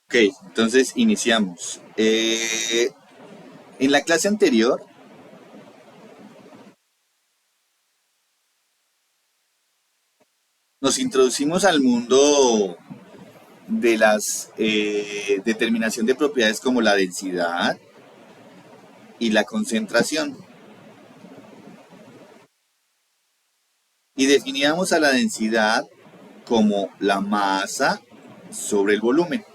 Ok, entonces iniciamos. En la clase anterior nos introducimos al mundo de las determinación de propiedades como la densidad y la concentración. Y definíamos a la densidad como la masa sobre el volumen.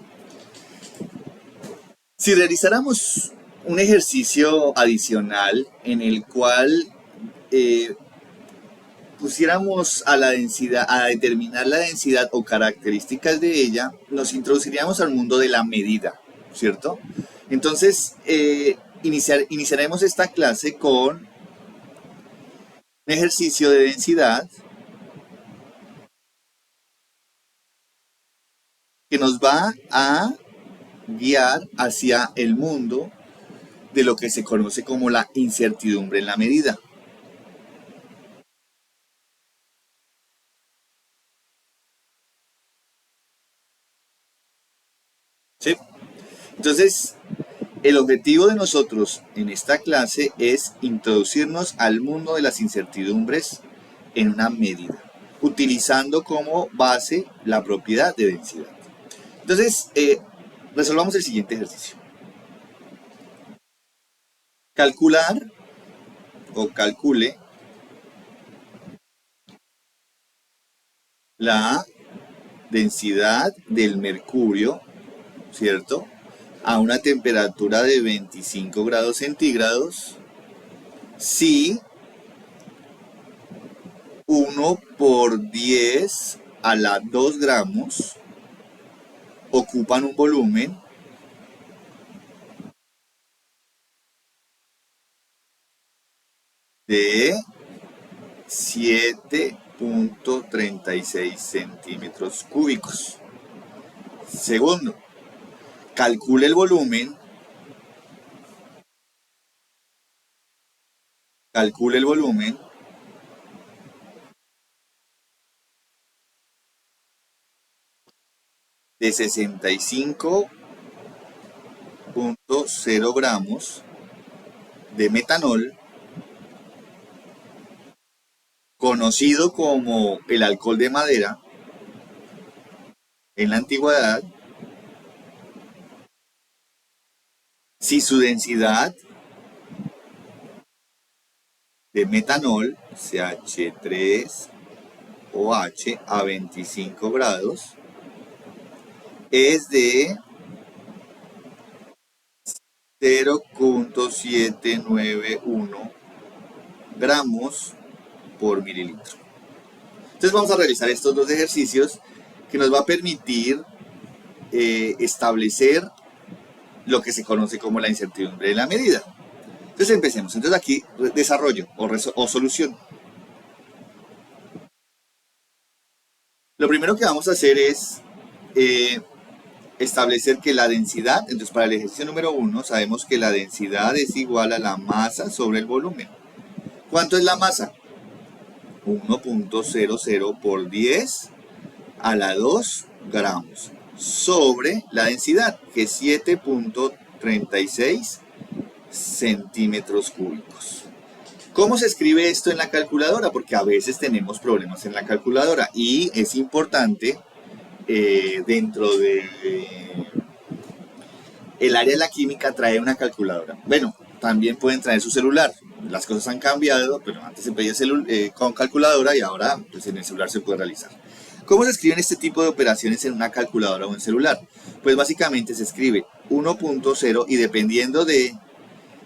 Si realizáramos un ejercicio adicional en el cual eh, pusiéramos a la densidad, a determinar la densidad o características de ella, nos introduciríamos al mundo de la medida, ¿cierto? Entonces, iniciaremos esta clase con un ejercicio de densidad que nos va a guiar hacia el mundo de lo que se conoce como la incertidumbre en la medida. ¿Sí? Entonces, el objetivo de nosotros en esta clase es introducirnos al mundo de las incertidumbres en una medida, utilizando como base la propiedad de densidad. Entonces, resolvamos el siguiente ejercicio. Calcular o calcule la densidad del mercurio, ¿cierto? A una temperatura de 25 grados centígrados si 1 por 10 a la 2 gramos ocupan un volumen de 7,36 centímetros cúbicos. Segundo, calcule el volumen de 65,0 gramos de metanol, conocido como el alcohol de madera en la antigüedad, si su densidad de metanol, CH3OH, a 25 grados, es de 0,791 gramos por mililitro. Entonces vamos a realizar estos dos ejercicios que nos va a permitir establecer lo que se conoce como la incertidumbre de la medida. Entonces empecemos. Entonces aquí desarrollo o solución. Lo primero que vamos a hacer es establecer que la densidad, entonces para el ejercicio número 1 sabemos que la densidad es igual a la masa sobre el volumen. ¿Cuánto es la masa? 1,00 por 10 a la 2 gramos sobre la densidad, que es 7,36 centímetros cúbicos. ¿Cómo se escribe esto en la calculadora? Porque a veces tenemos problemas en la calculadora y es importante dentro de el área de la química traer una calculadora. Bueno, también pueden traer su celular. Las cosas han cambiado, pero antes se pedía con calculadora y ahora pues, en el celular se puede realizar. ¿Cómo se escriben este tipo de operaciones en una calculadora o en celular? Pues básicamente se escribe 1,0 y dependiendo de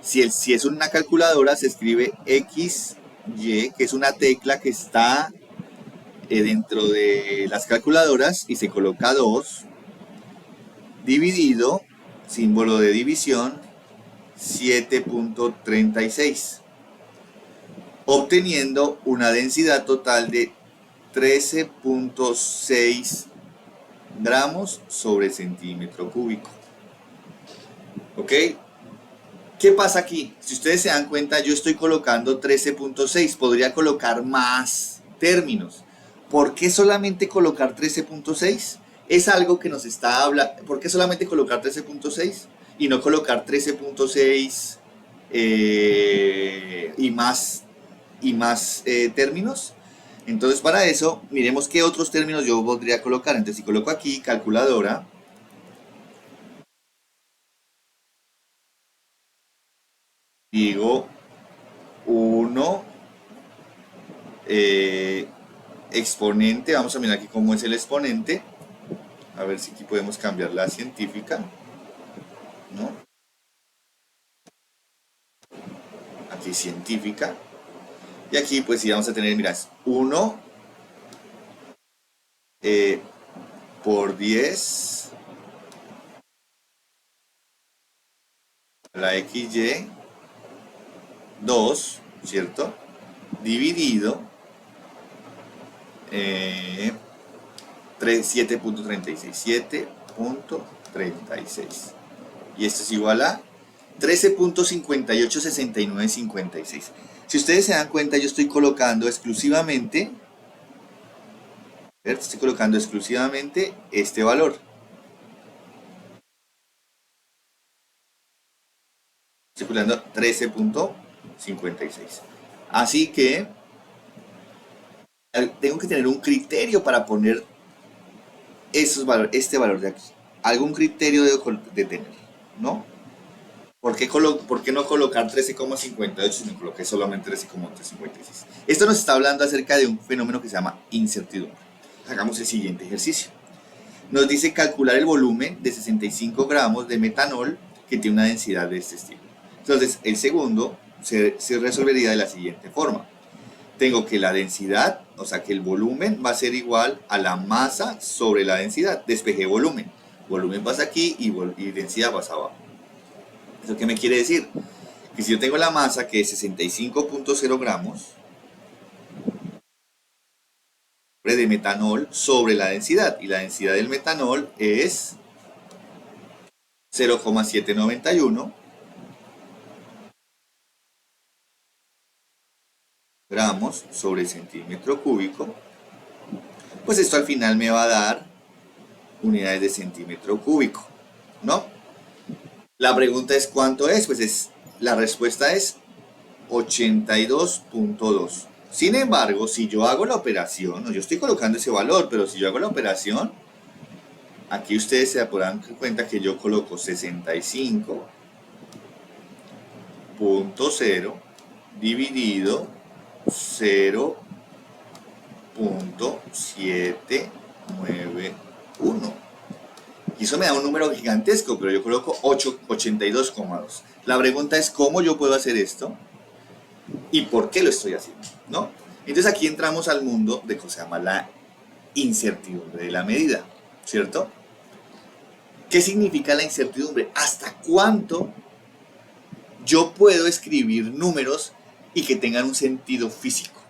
si es una calculadora se escribe XY, que es una tecla que está dentro de las calculadoras y se coloca 2 dividido, símbolo de división, 7,36, obteniendo una densidad total de 13,6 gramos sobre centímetro cúbico. ¿Ok? ¿Qué pasa aquí? Si ustedes se dan cuenta, yo estoy colocando 13,6, podría colocar más términos. ¿Por qué solamente colocar 13,6? es algo que nos está hablando. ¿Por qué solamente colocar 13.6 y no colocar 13.6 y más términos? Entonces para eso, miremos qué otros términos yo podría colocar. Entonces si coloco aquí calculadora, digo 1 exponente, vamos a mirar aquí cómo es el exponente, a ver si aquí podemos cambiar la científica, ¿no? Aquí científica, y aquí pues sí vamos a tener, mira, 1 por 10 la XY 2, ¿cierto? Dividido 7.36, 7.36. Y esto es igual a 13.586956. Si ustedes se dan cuenta, yo estoy colocando exclusivamente, este valor. Estoy colocando 13.56. Así que tengo que tener un criterio para poner este valor de aquí. Algún criterio de tener, ¿no? ¿Por qué no colocar 13,58 si no coloqué solamente 13,56? Esto nos está hablando acerca de un fenómeno que se llama incertidumbre. Hagamos el siguiente ejercicio. Nos dice calcular el volumen de 65 gramos de metanol que tiene una densidad de este estilo. Entonces, el segundo se resolvería de la siguiente forma. Tengo que la densidad, o sea que el volumen va a ser igual a la masa sobre la densidad. Despejé volumen. Volumen pasa aquí y densidad pasa abajo. ¿Eso qué me quiere decir? Que si yo tengo la masa que es 65.0 gramos de metanol sobre la densidad, y la densidad del metanol es 0,791 gramos sobre centímetro cúbico, pues esto al final me va a dar unidades de centímetro cúbico, ¿no? La pregunta es ¿cuánto es? Pues la respuesta es 82.2. Sin embargo, si yo hago la operación, no, yo estoy colocando ese valor, pero si yo hago la operación, aquí ustedes se darán cuenta que yo coloco 65.0 dividido 0.791. Y eso me da un número gigantesco, pero yo coloco 82,2. La pregunta es cómo yo puedo hacer esto y por qué lo estoy haciendo, ¿no? Entonces aquí entramos al mundo de lo que se llama la incertidumbre de la medida, ¿cierto? ¿Qué significa la incertidumbre? ¿Hasta cuánto yo puedo escribir números y que tengan un sentido físico?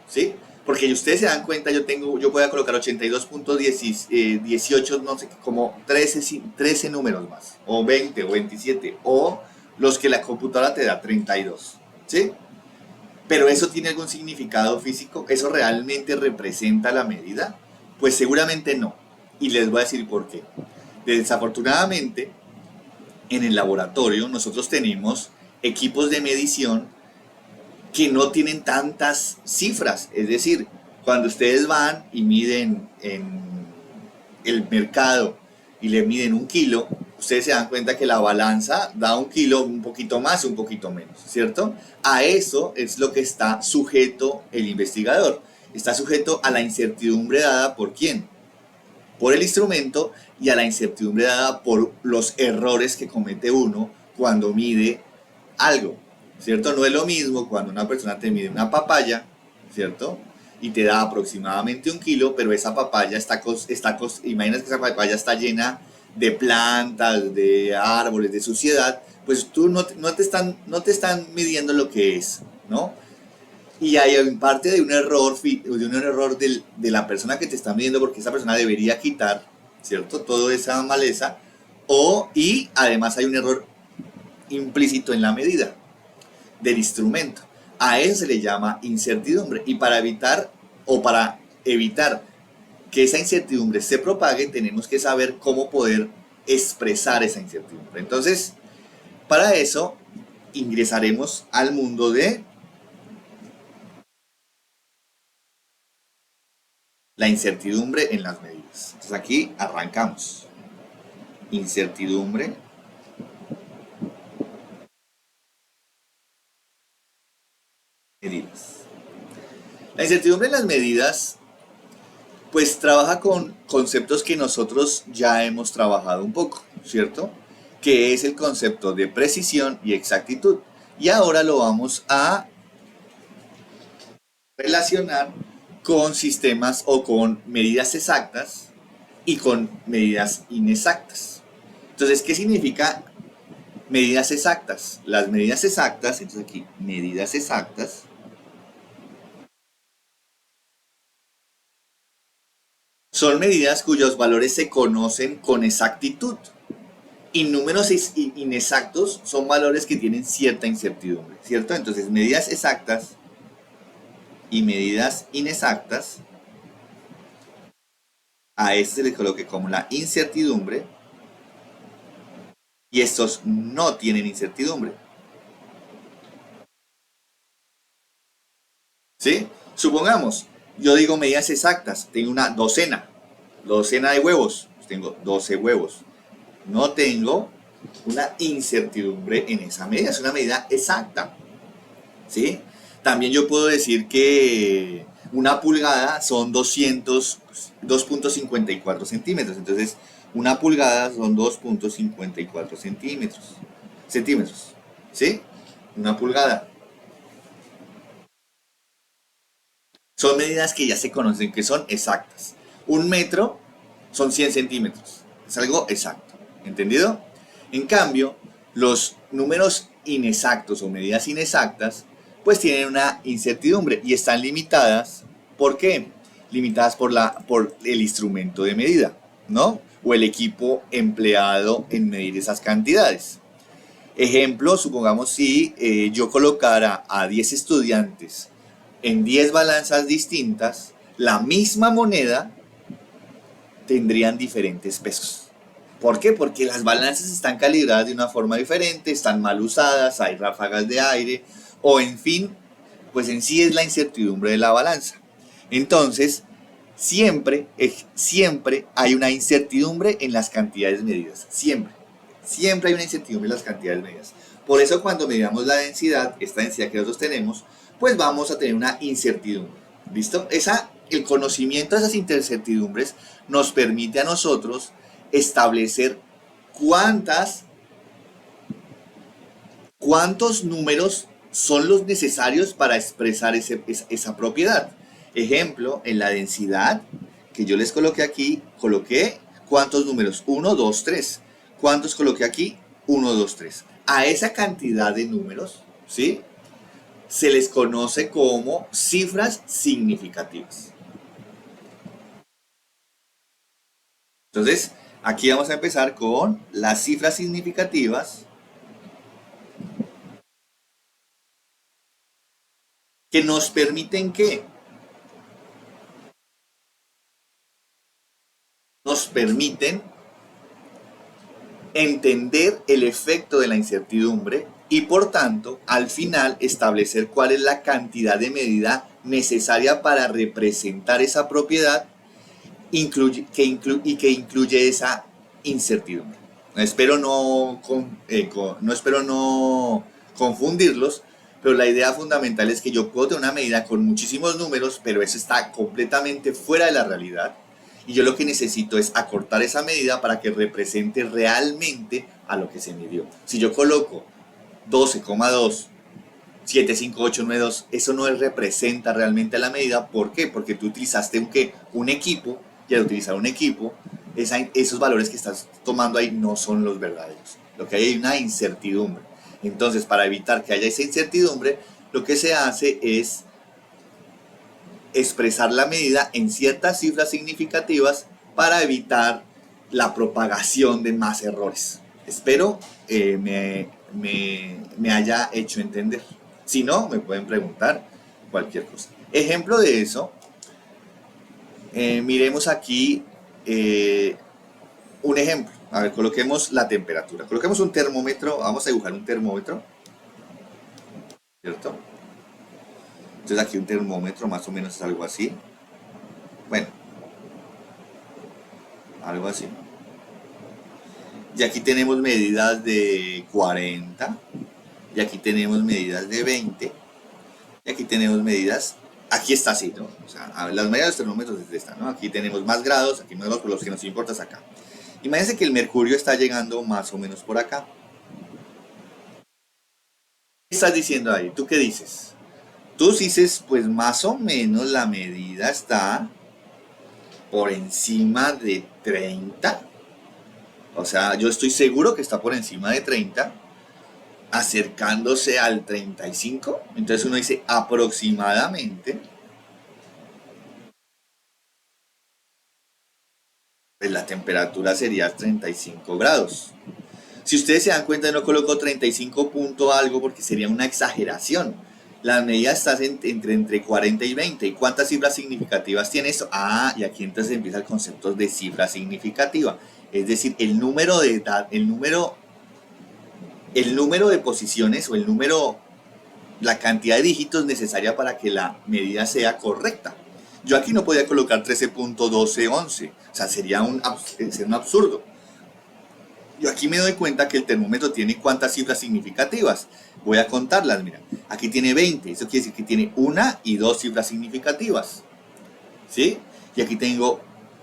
¿Sí? Porque ustedes se dan cuenta, yo puedo colocar 82.18, no sé, como 13 números más, o 20, o 27, o los que la computadora te da, 32, ¿sí? Pero ¿eso tiene algún significado físico? ¿Eso realmente representa la medida? Pues seguramente no, y les voy a decir por qué. Desafortunadamente, en el laboratorio nosotros tenemos equipos de medición que no tienen tantas cifras. Es decir, cuando ustedes van y miden en el mercado y le miden 1 kilo, ustedes se dan cuenta que la balanza da 1 kilo, un poquito más, un poquito menos, ¿cierto? A eso es lo que está sujeto el investigador. Está sujeto a la incertidumbre dada por ¿quién? Por el instrumento, y a la incertidumbre dada por los errores que comete uno cuando mide algo, ¿cierto? No es lo mismo cuando una persona te mide una papaya, ¿cierto? Y te da aproximadamente 1 kilo, pero esa papaya imagínate que esa papaya está llena de plantas, de árboles, de suciedad, pues tú no te están midiendo lo que es, ¿no? Y hay parte de un error, de la persona que te está midiendo, porque esa persona debería quitar, ¿cierto? Toda esa maleza, y además hay un error implícito en la medida del instrumento. A eso se le llama incertidumbre. Y para evitar que esa incertidumbre se propague, tenemos que saber cómo poder expresar esa incertidumbre. Entonces, para eso ingresaremos al mundo de la incertidumbre en las medidas. Entonces aquí arrancamos. Incertidumbre, medidas. La incertidumbre en las medidas pues trabaja con conceptos que nosotros ya hemos trabajado un poco, ¿cierto? Que es el concepto de precisión y exactitud. Y ahora lo vamos a relacionar con sistemas o con medidas exactas y con medidas inexactas. Entonces, ¿qué significa medidas exactas? Las medidas exactas, entonces aquí, medidas exactas, son medidas cuyos valores se conocen con exactitud. Y números inexactos son valores que tienen cierta incertidumbre, ¿cierto? Entonces, medidas exactas y medidas inexactas, a este se le coloque como la incertidumbre, y estos no tienen incertidumbre, ¿sí? Supongamos, yo digo medidas exactas, tengo una docena de huevos, tengo 12 huevos. No tengo una incertidumbre en esa medida, es una medida exacta, ¿sí? También yo puedo decir que una pulgada son 2.54 centímetros, entonces una pulgada son 2.54 centímetros, ¿sí? Una pulgada. Son medidas que ya se conocen que son exactas. Un metro son 100 centímetros, es algo exacto, ¿entendido? En cambio, los números inexactos o medidas inexactas pues tienen una incertidumbre y están limitadas. ¿Por qué? Limitadas por el instrumento de medida, ¿no? O el equipo empleado en medir esas cantidades. Ejemplo, supongamos si yo colocara a 10 estudiantes en 10 balanzas distintas, la misma moneda tendrían diferentes pesos. ¿Por qué? Porque las balanzas están calibradas de una forma diferente, están mal usadas, hay ráfagas de aire, o en fin, pues en sí es la incertidumbre de la balanza. Entonces, siempre hay una incertidumbre en las cantidades medidas. Siempre hay una incertidumbre en las cantidades medidas. Por eso cuando medamos la densidad, esta densidad que nosotros tenemos, pues vamos a tener una incertidumbre. ¿Listo? El conocimiento de esas incertidumbres nos permite a nosotros establecer cuántos números son los necesarios para expresar esa propiedad. Ejemplo, en la densidad que yo les coloqué aquí, coloqué cuántos números, 1, 2, 3. ¿Cuántos coloqué aquí? 1, 2, 3. A esa cantidad de números, ¿sí?, se les conoce como cifras significativas. Entonces, aquí vamos a empezar con las cifras significativas que nos permiten ¿qué? Nos permiten entender el efecto de la incertidumbre y por tanto al final establecer cuál es la cantidad de medida necesaria para representar esa propiedad y que incluye esa incertidumbre. Espero no confundirlos, pero la idea fundamental es que yo puedo tener una medida con muchísimos números, pero eso está completamente fuera de la realidad. Y yo lo que necesito es acortar esa medida para que represente realmente a lo que se midió. Si yo coloco 12,2, 75892, eso no representa realmente a la medida. ¿Por qué? Porque tú utilizaste un equipo, y al utilizar un equipo, esos valores que estás tomando ahí no son los verdaderos. Lo que hay es una incertidumbre. Entonces, para evitar que haya esa incertidumbre, lo que se hace es expresar la medida en ciertas cifras significativas para evitar la propagación de más errores. Espero me haya hecho entender. Si no, me pueden preguntar cualquier cosa. Ejemplo de eso, Miremos aquí un ejemplo. A ver, coloquemos la temperatura. Coloquemos un termómetro. Vamos a dibujar un termómetro, ¿cierto? Entonces aquí un termómetro más o menos es algo así. Bueno, algo así. Y aquí tenemos medidas de 40. Y aquí tenemos medidas de 20. Y aquí tenemos medidas. Aquí está así, ¿no? O sea, las medidas de los termómetros es esta, ¿no? Aquí tenemos más grados, aquí más grados, pero los que nos importa es acá. Imagínense que el mercurio está llegando más o menos por acá. ¿Qué estás diciendo ahí? ¿Tú qué dices? Tú dices, pues más o menos la medida está por encima de 30. O sea, yo estoy seguro que está por encima de 30, acercándose al 35. Entonces uno dice aproximadamente, pues la temperatura sería 35 grados. Si ustedes se dan cuenta, no coloco 35 punto algo porque sería una exageración. La medida está entre 40 y 20. ¿Y cuántas cifras significativas tiene esto? Ah, y aquí entonces empieza el concepto de cifra significativa. Es decir, el número de edad, el número de posiciones o la cantidad de dígitos necesaria para que la medida sea correcta. Yo aquí no podía colocar 13.1211. O sea, sería un absurdo. Yo aquí me doy cuenta que el termómetro tiene cuántas cifras significativas. Voy a contarlas, mira. Aquí tiene 20, eso quiere decir que tiene una y dos cifras significativas. ¿Sí? Y aquí tengo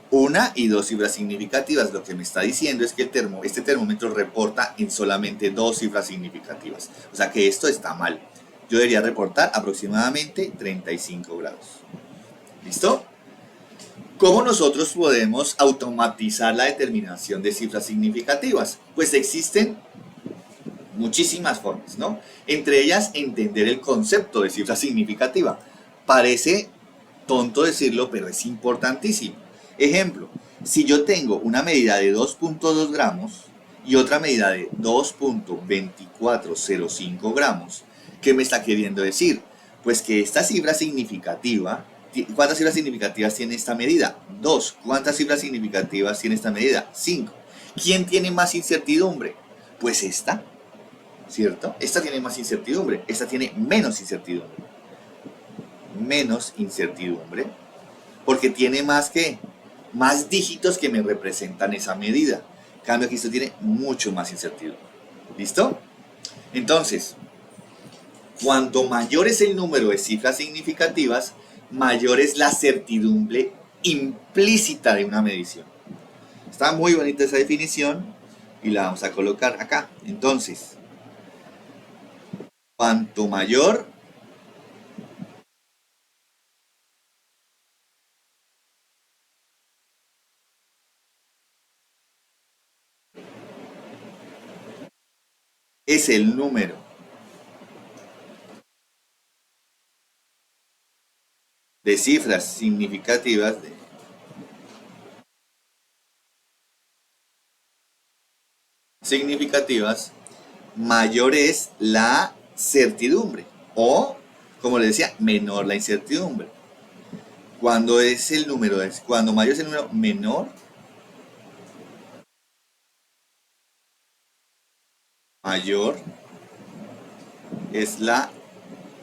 una y dos cifras significativas. Lo que me está diciendo es que este termómetro reporta en solamente dos cifras significativas. O sea que esto está mal. Yo debería reportar aproximadamente 35 grados. ¿Listo? ¿Cómo nosotros podemos automatizar la determinación de cifras significativas? Pues existen muchísimas formas, ¿no? Entre ellas, entender el concepto de cifra significativa. Parece tonto decirlo, pero es importantísimo. Ejemplo, si yo tengo una medida de 2.2 gramos y otra medida de 2.2405 gramos, ¿qué me está queriendo decir? Pues que esta cifra significativa, ¿cuántas cifras significativas tiene esta medida? 2. ¿Cuántas cifras significativas tiene esta medida? 5. ¿Quién tiene más incertidumbre? Pues esta, ¿cierto? Esta tiene más incertidumbre, esta tiene menos incertidumbre. Menos incertidumbre, porque tiene más dígitos que me representan esa medida. En cambio aquí esto tiene mucho más incertidumbre. ¿Listo? Entonces, cuanto mayor es el número de cifras significativas, mayor es la certidumbre implícita de una medición. Está muy bonita esa definición y la vamos a colocar acá. Entonces, cuanto mayor es el número de cifras significativas, mayor es la certidumbre o, como les decía, menor la incertidumbre. Cuando mayor es el número, mayor es la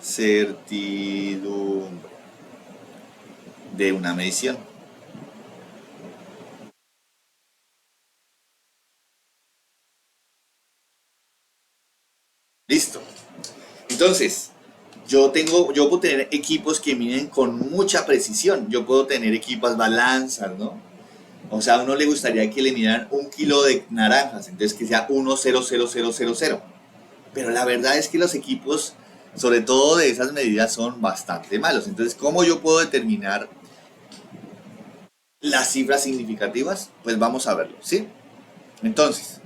certidumbre de una medición. Listo. Entonces, yo puedo tener equipos que miden con mucha precisión. Yo puedo tener equipas balanzas, ¿no? O sea, a uno le gustaría que le midieran 1 kilo de naranjas, entonces que sea 1,00000. Pero la verdad es que los equipos, sobre todo de esas medidas, son bastante malos. Entonces, ¿cómo yo puedo determinar las cifras significativas? Pues vamos a verlo, ¿sí? Entonces,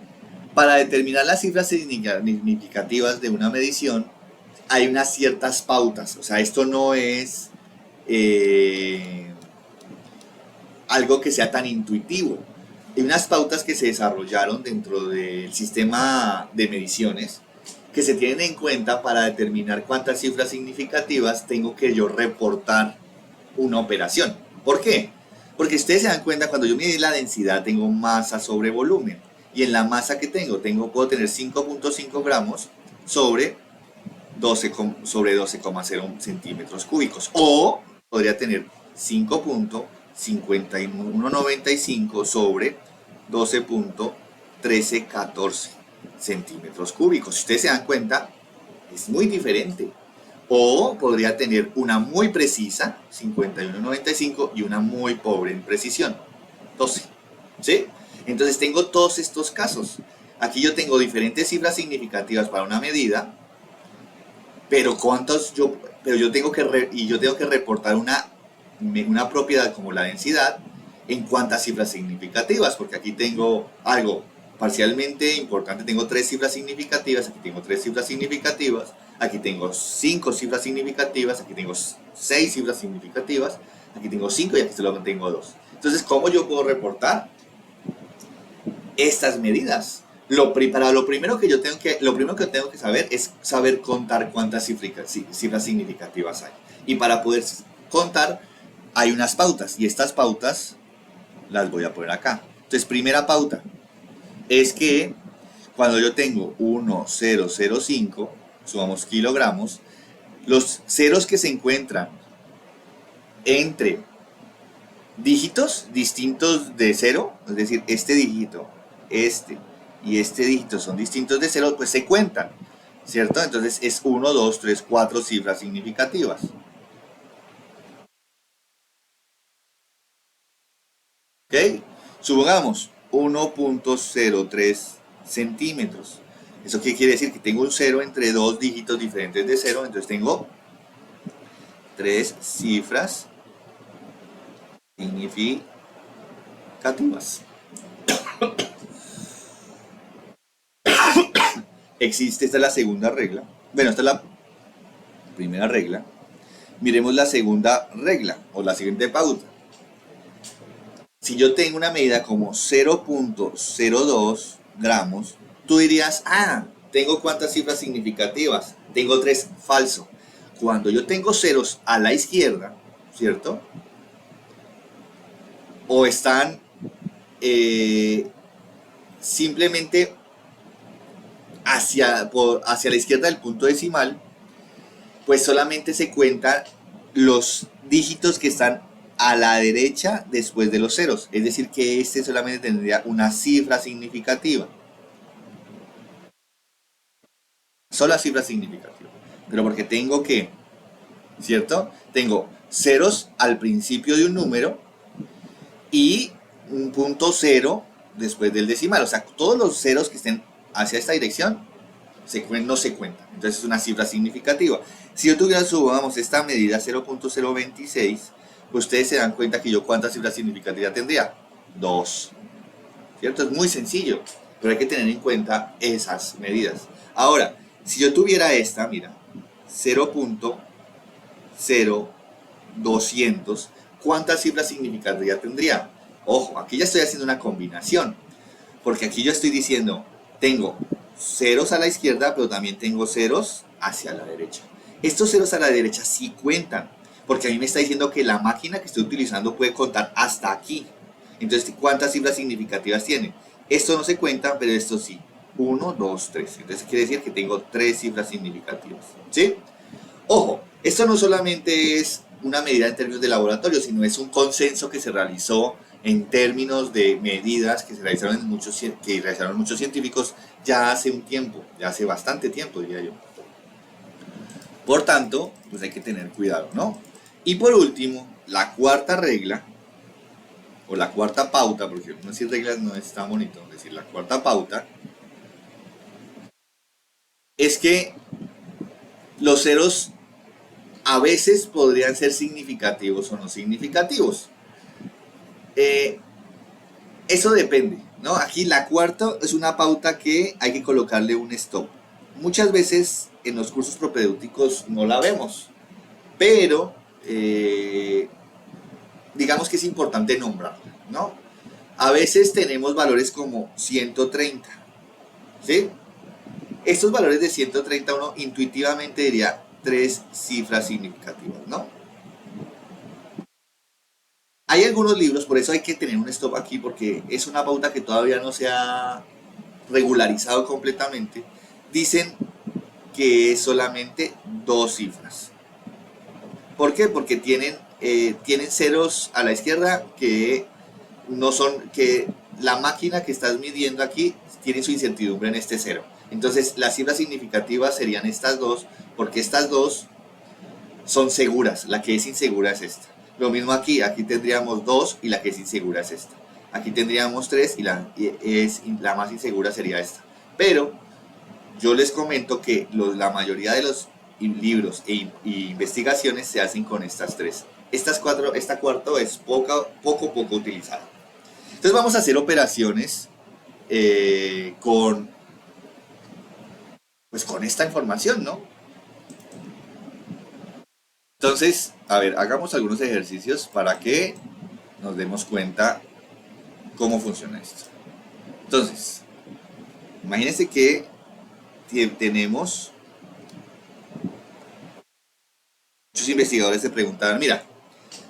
para determinar las cifras significativas de una medición, hay unas ciertas pautas. O sea, esto no es algo que sea tan intuitivo. Hay unas pautas que se desarrollaron dentro del sistema de mediciones que se tienen en cuenta para determinar cuántas cifras significativas tengo que yo reportar una operación. ¿Por qué? Porque ustedes se dan cuenta, cuando yo mido la densidad, tengo masa sobre volumen. Y en la masa que puedo tener 5.5 gramos sobre 12,0 centímetros cúbicos. O podría tener 5.5195 sobre 12.1314 centímetros cúbicos. Si ustedes se dan cuenta, es muy diferente. O podría tener una muy precisa, 51.95, y una muy pobre en precisión, 12. ¿Sí? Entonces tengo todos estos casos. Aquí yo tengo diferentes cifras significativas para una medida, pero yo tengo que reportar una propiedad como la densidad en cuántas cifras significativas, porque aquí tengo algo parcialmente importante, tengo 3 cifras significativas, aquí tengo 3 cifras significativas, aquí tengo 5 cifras significativas, aquí tengo 6 cifras significativas, aquí tengo 5 y aquí solo tengo 2. Entonces, ¿cómo yo puedo reportar estas medidas? Lo primero que tengo que saber es saber contar cuántas cifras significativas hay. Y para poder contar, hay unas pautas, y estas pautas las voy a poner acá. Entonces, primera pauta es que cuando yo tengo 1,005, sumamos kilogramos, los ceros que se encuentran entre dígitos distintos de cero, es decir, este dígito, este y este dígito son distintos de cero, pues se cuentan, ¿cierto? Entonces es 1, 2, 3, 4 cifras significativas. ¿Ok? Supongamos 1.03 centímetros. ¿Eso qué quiere decir? Que tengo un cero entre dos dígitos diferentes de cero, entonces tengo 3 cifras significativas. Esta es la segunda regla. Bueno, esta es la primera regla. Miremos la segunda regla o la siguiente pauta. Si yo tengo una medida como 0.02 gramos, tú dirías, tengo cuántas cifras significativas, tengo 3, falso. Cuando yo tengo ceros a la izquierda, ¿cierto? O están simplemente hacia la izquierda del punto decimal, pues solamente se cuentan los dígitos que están a la derecha después de los ceros. Es decir, que este solamente tendría una cifra significativa. Sola cifra significativa. Pero porque tengo que, ¿cierto? Tengo ceros al principio de un número y un punto cero después del decimal. O sea, todos los ceros que estén hacia esta dirección no se cuentan. Entonces es una cifra significativa. Si yo tuviera, subamos esta medida 0.026, pues ustedes se dan cuenta que yo cuántas cifras significativas tendría. 2. ¿Cierto? Es muy sencillo, pero hay que tener en cuenta esas medidas. Ahora, si yo tuviera esta, mira, 0.0200, ¿cuántas cifras significativas tendría? Ojo, aquí ya estoy haciendo una combinación, porque aquí yo estoy diciendo, tengo ceros a la izquierda, pero también tengo ceros hacia la derecha. Estos ceros a la derecha sí cuentan, porque a mí me está diciendo que la máquina que estoy utilizando puede contar hasta aquí. Entonces, ¿cuántas cifras significativas tiene? Esto no se cuenta, pero esto sí. 1, 2, 3. Entonces quiere decir que tengo 3 cifras significativas. ¿Sí? Ojo, esto no solamente es una medida en términos de laboratorio, sino es un consenso que se realizó en términos de medidas que realizaron muchos científicos ya hace un tiempo, ya hace bastante tiempo, diría yo. Por tanto, pues hay que tener cuidado, ¿no? Y por último, la cuarta regla, o la cuarta pauta, porque no decir reglas no es tan bonito, decir la cuarta pauta, es que los ceros a veces podrían ser significativos o no significativos. Eso depende, ¿no? Aquí la cuarta es una pauta que hay que colocarle un stop. Muchas veces en los cursos propedéuticos no la vemos, pero digamos que es importante nombrarla, ¿no? A veces tenemos valores como 130, ¿sí? Estos valores de 130 uno intuitivamente diría 3 cifras significativas, ¿no? Hay algunos libros, por eso hay que tener un stop aquí, porque es una pauta que todavía no se ha regularizado completamente. Dicen que es solamente dos cifras. ¿Por qué? Porque tienen ceros a la izquierda que no son, que la máquina que estás midiendo aquí tiene su incertidumbre en este cero. Entonces las cifras significativas serían estas dos, porque estas dos son seguras, la que es insegura es esta. Lo mismo aquí tendríamos 2 y la que es insegura es esta. Aquí tendríamos 3 y la más insegura sería esta. Pero yo les comento que la mayoría de los libros e investigaciones se hacen con estas tres. Esta cuarta es poco utilizada. Entonces vamos a hacer operaciones con, pues con esta información, ¿no? Entonces, a ver, hagamos algunos ejercicios para que nos demos cuenta cómo funciona esto. Entonces, imagínense que tenemos, muchos investigadores se preguntaban, mira,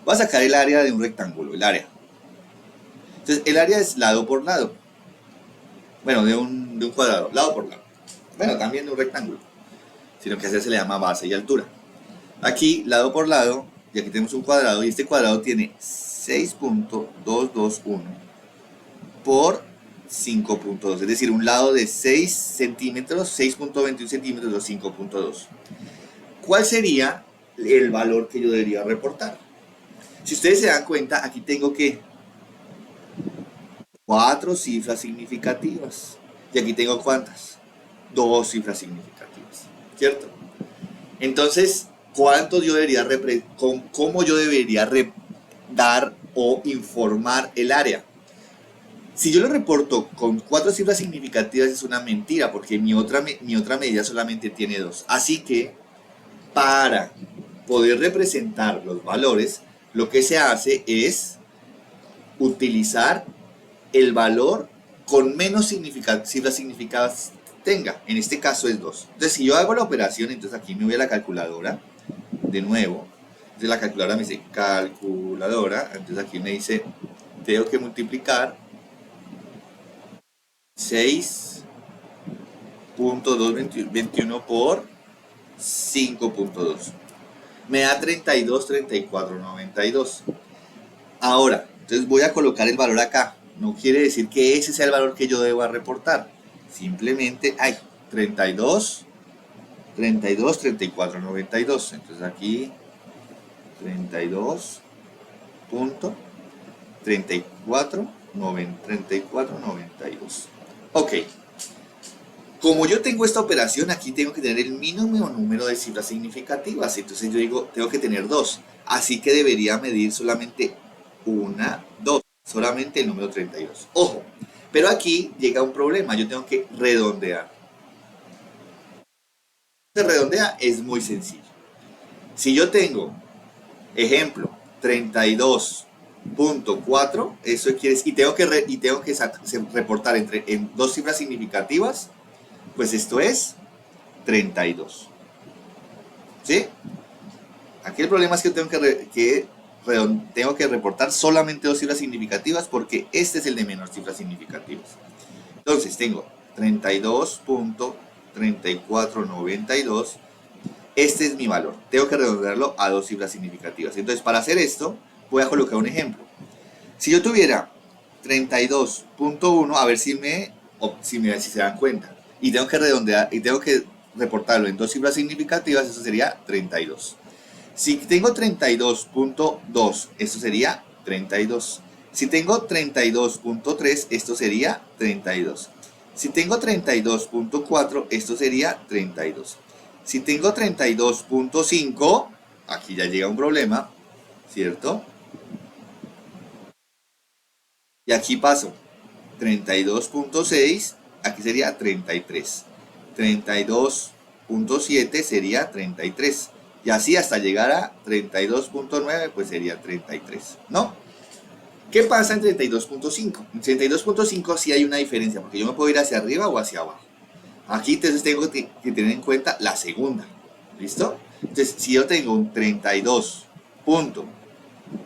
voy a sacar el área de un rectángulo, el área. Entonces, el área es lado por lado. Bueno, de un cuadrado, lado por lado. Bueno, también de un rectángulo, sino que así se le llama base y altura. Aquí, lado por lado, y aquí tenemos un cuadrado, y este cuadrado tiene 6.221 por 5.2, es decir, un lado de 6 centímetros, 6.21 centímetros o 5.2. ¿Cuál sería el valor que yo debería reportar? Si ustedes se dan cuenta, aquí tengo que 4 cifras significativas. Y aquí tengo ¿cuántas? 2 cifras significativas, ¿cierto? Entonces, ¿cuánto yo debería cómo yo debería dar o informar el área? Si yo lo reporto con 4 cifras significativas es una mentira, porque mi otra medida solamente tiene 2. Así que, para poder representar los valores, lo que se hace es utilizar el valor con menos cifras significativas tenga. En este caso es 2. Entonces, si yo hago la operación, entonces aquí me voy a la calculadora, de nuevo. Entonces la calculadora me dice calculadora, entonces aquí me dice, tengo que multiplicar 6.221 por 5.2. Me da 32, 34, 92. Ahora, entonces voy a colocar el valor acá. No quiere decir que ese sea el valor que yo deba reportar. Simplemente hay 32, 32, 34, 92. Entonces aquí 32.34, 34, 92. Ok. Como yo tengo esta operación, aquí tengo que tener el mínimo número de cifras significativas. Entonces yo digo, tengo que tener 2. Así que debería medir solamente 2. Solamente el número 32. Ojo, pero aquí llega un problema. Yo tengo que redondear. Se redondea es muy sencillo. Si yo tengo, ejemplo, 32.4, eso quiere decir, y tengo que reportar en 2 cifras significativas, pues esto es 32. ¿Sí? Aquí el problema es que tengo que reportar solamente 2 cifras significativas porque este es el de menor cifras significativas. Entonces tengo 32.3492. Este es mi valor. Tengo que redondearlo a 2 cifras significativas. Entonces, para hacer esto, voy a colocar un ejemplo. Si yo tuviera 32.1, a ver si se dan cuenta. Y tengo que redondear, y tengo que reportarlo en 2 cifras significativas, eso sería 32. Si tengo 32.2, esto sería 32. Si tengo 32.3, esto sería 32. Si tengo 32.4, esto sería 32. Si tengo 32.5, aquí ya llega un problema, ¿cierto? Y aquí paso 32.6, aquí sería 33. 32.7 sería 33. Y así hasta llegar a 32.9, pues sería 33, ¿no? ¿Qué pasa en 32.5? En 32.5 sí hay una diferencia, porque yo me puedo ir hacia arriba o hacia abajo. Aquí entonces tengo que tener en cuenta la segunda, ¿listo? Entonces, si yo tengo un 32.5,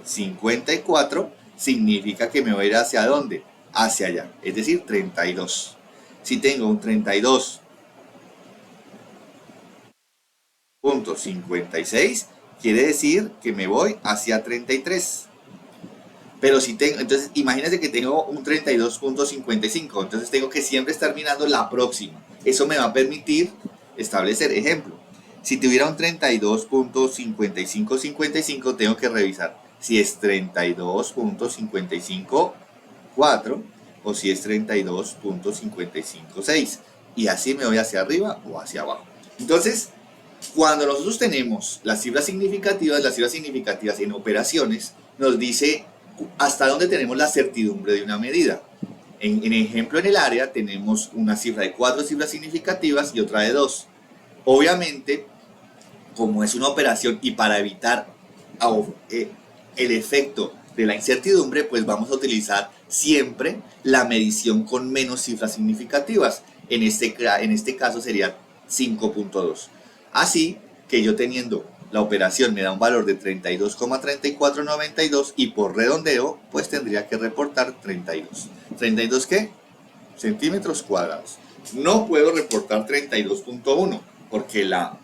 54 significa que me voy a ir hacia dónde, hacia allá, es decir, 32. Si tengo un 32.56, quiere decir que me voy hacia 33. Pero si tengo, entonces imagínense que tengo un 32.55, entonces tengo que siempre estar mirando la próxima. Eso me va a permitir establecer, ejemplo, si tuviera un 32.5555, tengo que revisar si es 32.554 o si es 32.556. Y así me voy hacia arriba o hacia abajo. Entonces, cuando nosotros tenemos las cifras significativas en operaciones, nos dice hasta dónde tenemos la certidumbre de una medida. En ejemplo, en el área tenemos una cifra de 4 cifras significativas y otra de 2. Obviamente, como es una operación y para evitar el efecto de la incertidumbre, pues vamos a utilizar siempre la medición con menos cifras significativas. En este caso sería 5.2. Así que yo teniendo la operación me da un valor de 32,3492 y por redondeo pues tendría que reportar 32. ¿32 qué? Centímetros cuadrados. No puedo reportar 32.1 porque la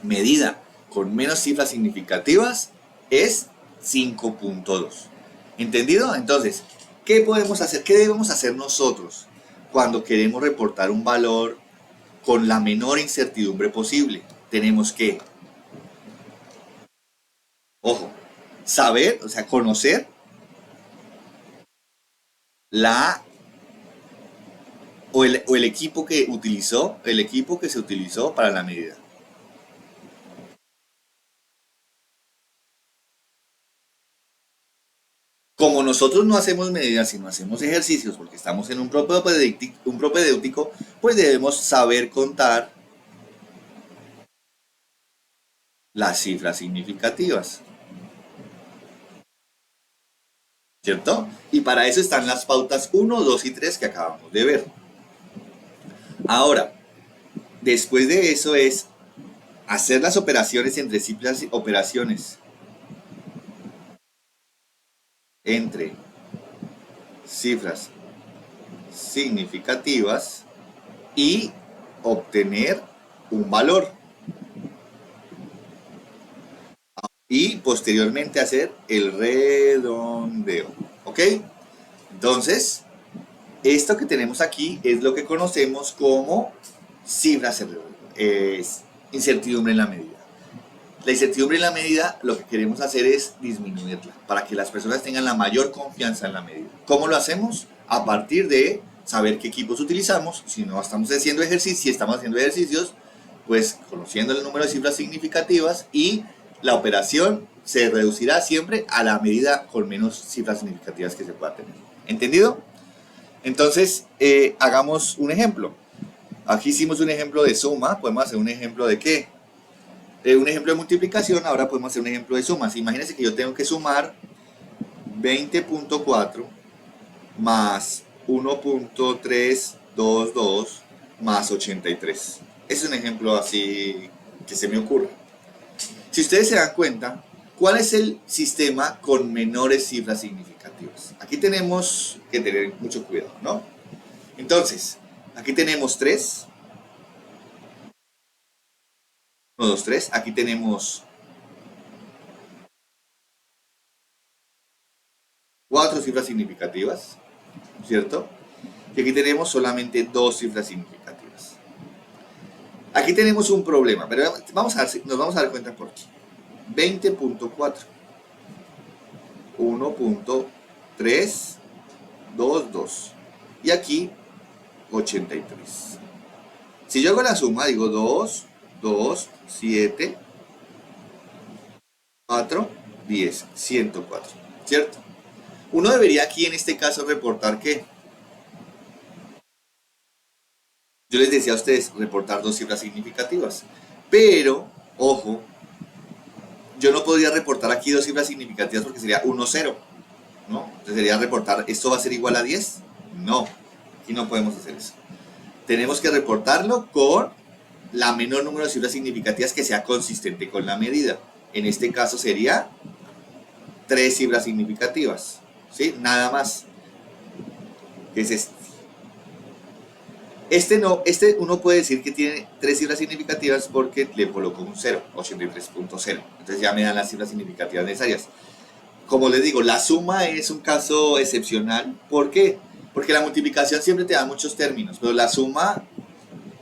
medida con menos cifras significativas es 5.2. ¿Entendido? Entonces, ¿qué podemos hacer? ¿Qué debemos hacer nosotros cuando queremos reportar un valor con la menor incertidumbre posible? Tenemos que, ojo, saber, o sea, conocer la el equipo que se utilizó para la medida. Como nosotros no hacemos medidas, sino hacemos ejercicios, porque estamos en un propedéutico, pues debemos saber contar las cifras significativas, ¿cierto? Y para eso están las pautas 1, 2 y 3 que acabamos de ver. Ahora, después de eso es hacer las operaciones entre cifras significativas y obtener un valor. Y posteriormente hacer el redondeo. ¿Ok? Entonces, esto que tenemos aquí es lo que conocemos como cifras, incertidumbre en la medida. La incertidumbre en la medida lo que queremos hacer es disminuirla para que las personas tengan la mayor confianza en la medida. ¿Cómo lo hacemos? A partir de saber qué equipos utilizamos. Si no estamos haciendo ejercicios, si estamos haciendo ejercicios, pues conociendo el número de cifras significativas y la operación se reducirá siempre a la medida con menos cifras significativas que se pueda tener. ¿Entendido? Entonces, hagamos un ejemplo. Aquí hicimos un ejemplo de suma, podemos hacer un ejemplo de qué. Un ejemplo de multiplicación, ahora podemos hacer un ejemplo de sumas. Imagínense que yo tengo que sumar 20.4 más 1.322 más 83. Es un ejemplo así que se me ocurre. Si ustedes se dan cuenta, ¿cuál es el sistema con menores cifras significativas? Aquí tenemos que tener mucho cuidado, ¿no? Entonces, aquí tenemos 3. 1, 2, 3. Aquí tenemos 4 cifras significativas, ¿cierto? Y aquí tenemos solamente 2 cifras significativas. Aquí tenemos un problema, pero nos vamos a dar cuenta por qué. 20.4, 1.322 y aquí 83. Si yo hago la suma, digo 2, 2, 7, 4, 10, 104, ¿cierto? Uno debería aquí en este caso reportar que, yo les decía a ustedes, reportar 2 cifras significativas, pero, ojo, yo no podría reportar aquí 2 cifras significativas porque sería 1, 0, ¿no? Entonces sería reportar, ¿esto va a ser igual a 10? No, aquí no podemos hacer eso. Tenemos que reportarlo con la menor número de cifras significativas que sea consistente con la medida. En este caso sería 3 cifras significativas, ¿sí? Nada más, que es este. Este no, este uno puede decir que tiene 3 cifras significativas porque le coloco un 0, 83.0. Entonces ya me dan las cifras significativas necesarias. Como les digo, la suma es un caso excepcional. ¿Por qué? Porque la multiplicación siempre te da muchos términos, pero la suma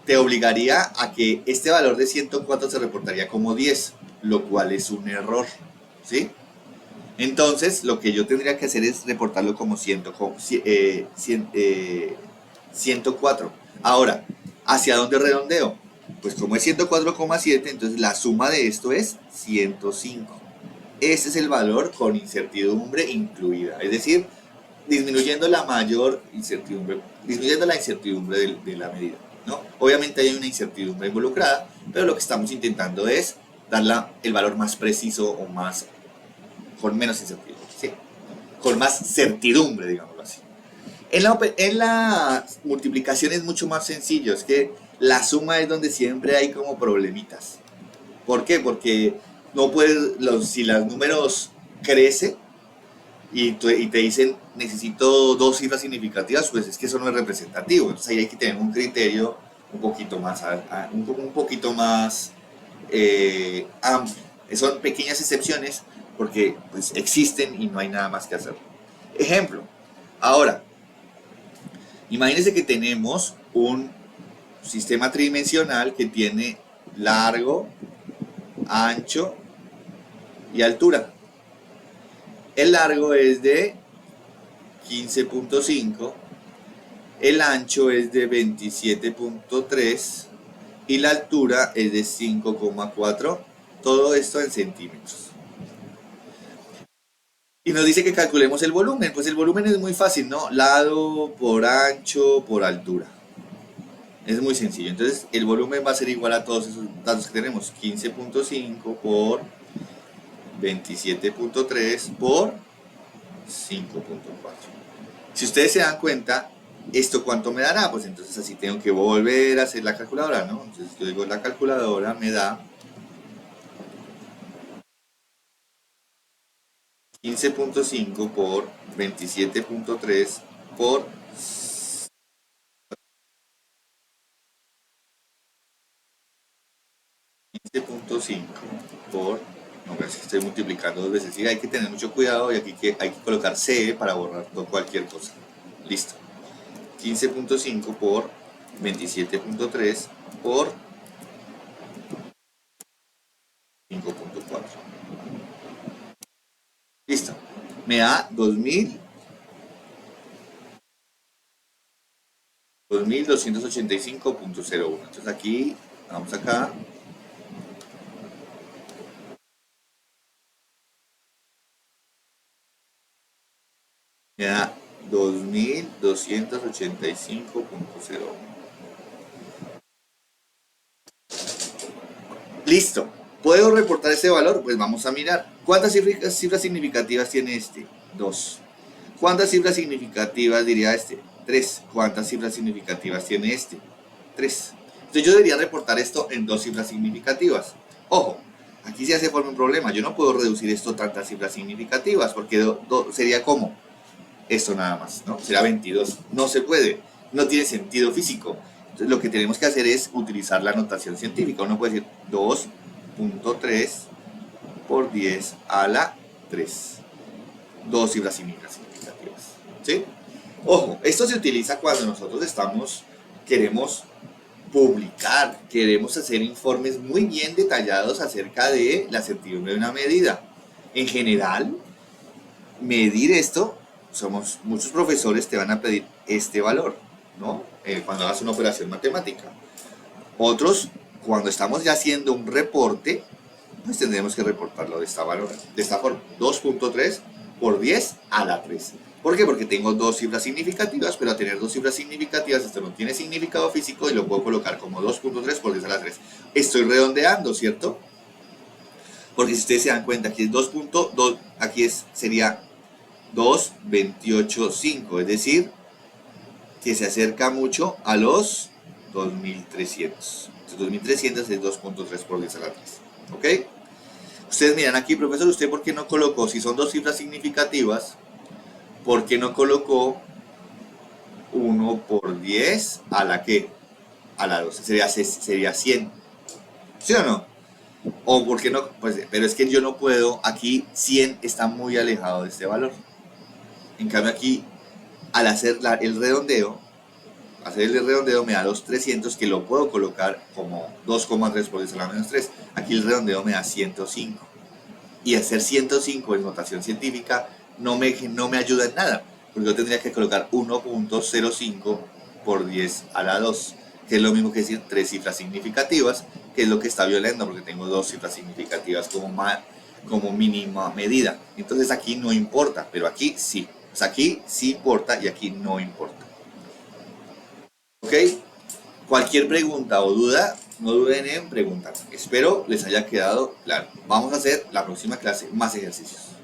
te obligaría a que este valor de 104 se reportaría como 10, lo cual es un error, ¿sí? Entonces, lo que yo tendría que hacer es reportarlo como 104. Ahora, ¿hacia dónde redondeo? Pues como es 104,7, entonces la suma de esto es 105. Ese es el valor con incertidumbre incluida, es decir, disminuyendo la mayor incertidumbre, disminuyendo la incertidumbre de la medida, ¿no? Obviamente hay una incertidumbre involucrada, pero lo que estamos intentando es dar el valor más preciso o más, con menos incertidumbre, ¿sí? Con más certidumbre, digámoslo así. En la multiplicación es mucho más sencillo, es que la suma es donde siempre hay como problemitas. ¿Por qué? Porque no puedes, si los números crecen y te dicen necesito 2 cifras significativas, pues es que eso no es representativo. Entonces ahí hay que tener un criterio un poquito más, un poquito más amplio. Son pequeñas excepciones porque pues, existen y no hay nada más que hacer. Ejemplo, ahora, imagínense que tenemos un sistema tridimensional que tiene largo, ancho y altura. El largo es de 15.5, el ancho es de 27.3 y la altura es de 5,4. Todo esto en centímetros. Y nos dice que calculemos el volumen. Pues el volumen es muy fácil, ¿no? Lado por ancho por altura. Es muy sencillo. Entonces el volumen va a ser igual a todos esos datos que tenemos. 15.5 por 27.3 por 5.4. Si ustedes se dan cuenta, ¿esto cuánto me dará? Pues entonces así tengo que volver a hacer la calculadora, ¿no? Entonces yo digo, la calculadora me da 15.5 por 27.3 por 15.5 por... No, es que estoy multiplicando dos veces. Sí, hay que tener mucho cuidado y aquí hay que colocar C para borrar cualquier cosa. Listo. 15.5 por 27.3 por 5.4. Listo. Me da 2285.01. Entonces aquí, vamos acá. Me da 2285.01. Listo. ¿Puedo reportar ese valor? Pues vamos a mirar. ¿Cuántas cifras significativas tiene este? 2. ¿Cuántas cifras significativas diría este? 3. ¿Cuántas cifras significativas tiene este? 3. Entonces yo debería reportar esto en 2 cifras significativas. Ojo, aquí sí se forma un problema. Yo no puedo reducir esto a tantas cifras significativas porque sería como esto nada más, ¿no? Será 22. No se puede. No tiene sentido físico. Entonces lo que tenemos que hacer es utilizar la notación científica. Uno puede decir 2.3 por 10 a la 3. 2 cifras significativas. ¿Sí? Ojo, esto se utiliza cuando nosotros queremos publicar, queremos hacer informes muy bien detallados acerca de la certidumbre de una medida. En general, medir esto, muchos profesores te van a pedir este valor, ¿no? Cuando hagas una operación matemática. Otros, cuando estamos ya haciendo un reporte, pues tendremos que reportarlo de esta forma, 2.3 por 10 a la 3. ¿Por qué? Porque tengo 2 cifras significativas, pero al tener 2 cifras significativas esto no tiene significado físico y lo puedo colocar como 2.3 por 10 a la 3. Estoy redondeando, ¿cierto? Porque si ustedes se dan cuenta, aquí es 2.2, aquí sería 2.285, es decir, que se acerca mucho a los 2.300. Entonces 2.300 es 2.3 por 10 a la 3. ¿Ok? Ustedes miran aquí, profesor, ¿usted por qué no colocó, si son dos cifras significativas, por qué no colocó 1 por 10 a la que? A la 12, sería 100. ¿Sí o no? O por qué no, pues, pero es que yo no puedo, aquí 100 está muy alejado de este valor. En cambio aquí, al el redondeo, hacer el redondeo me da los 300 que lo puedo colocar como 2,3 por 10 a la menos 3. Aquí el redondeo me da 105. Y hacer 105 en notación científica no me ayuda en nada, porque yo tendría que colocar 1,05 por 10 a la 2, que es lo mismo que decir tres cifras significativas, que es lo que está violando, porque tengo dos cifras significativas como mínima medida. Entonces aquí no importa, pero aquí sí. O sea, aquí sí importa y aquí no importa. ¿Ok? Cualquier pregunta o duda, no duden en preguntar. Espero les haya quedado claro. Vamos a hacer la próxima clase más ejercicios.